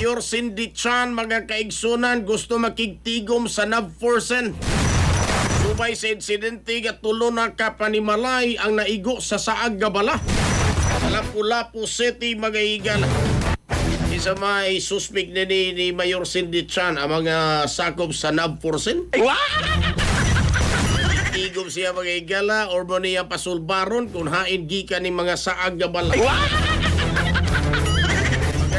Mayor Cindy Chan, mga kaigsunan, gusto makigtigom sa Navforsen. Subay sa insidente at tulo na kapanimalay ang naigo sa Saag Gabala. Lapu-Lapu City, mga higala. Isa may suspect ni Mayor Cindy Chan ang mga sakop sa Navforsen. Igom siya mga higala or mo niya pasulbaron kung hain gikan ni mga Saag Gabala.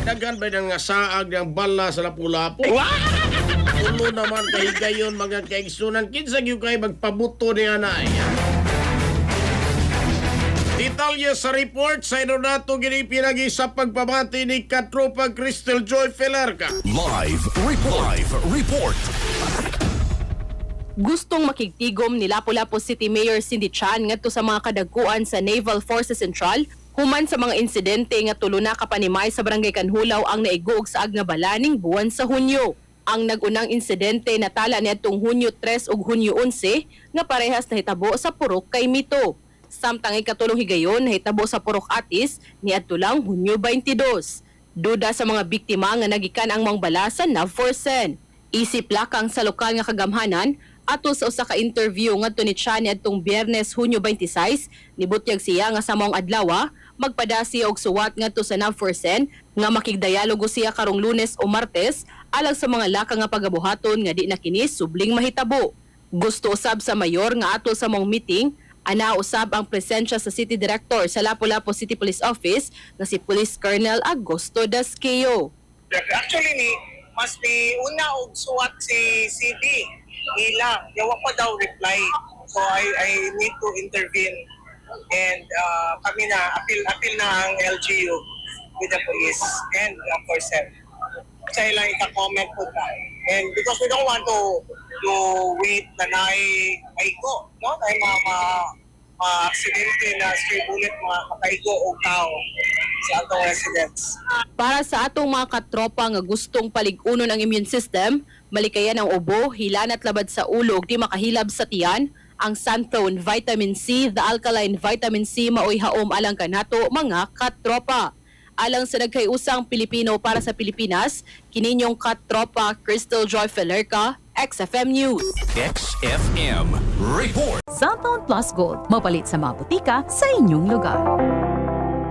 Kadagan ba ng saag ng bala sa Lapu-Lapu? Tulo naman kahigayon mga kaigsunan. Kinsa yung kayo magpabuto niya na. Detalye sa report sa Inonato ginipinagi sa pagpamati ni Katropa Crystal Joy Felarca. Live report. Gustong makigtigom ni Lapu-Lapu City Mayor Cindy Chan ngadto sa mga kadagkuan sa Naval Forces Central human sa mga insidente nga tulo na kapanimay sa Barangay Kanhulaw ang naigug sa Agnabala ning buwan sa Hunyo. Ang nagunang insidente natala niadtong Hunyo 3 ug Hunyo 11 nga parehas nahitabo sa Purok kay Mito. Samtang ikatulong higayon nahitabo sa Purok Atis niadto lang Hunyo 22. Duda sa mga biktima nga nagikan ang mangbala sa Navforsen. Isip lakang sa lokal nga kagamhanan ato sa usa ka interview ngadto ni Chan niadtong Biyernes Hunyo 26 nibutyag siya nga sa maong adlaw magpadasi og suwat ngadto sa Navforsen nga makigdialogo siya karong Lunes o Martes alang sa mga laka nga pagabuhaton nga di na kini subling mahitabo. Gusto usab sa mayor nga ato sa maong meeting ana usab ang presensya sa City Director sa Lapu-Lapu City Police Office nga si Police Colonel Agosto Dasqueo. Actually, mas ni una og suwat si CD. Ila, yawa pa daw reply. So I need to intervene. And kami na, appeal na ang LGU with the police and of course sa ilang ika-comment po tayo. And because we don't want to wait na naigo, no? Dahil aksidente na stray bullet, makaigo o tao sa atong residents. Para sa atong mga katropa nga gustong paligunon ang immune system, malikayan ang ubo, hilan at labad sa ulo ug di makahilab sa tiyan, ang Santhone Vitamin C, the Alkaline Vitamin C maoy haom alang kanato mga katropa. Alang sa nagkayusang Pilipino para sa Pilipinas, kininyong katropa Crystal Joy Felarca, XFM News. XFM report. Santhone Plus Gold, mapalit sa mga butika sa inyong lugar.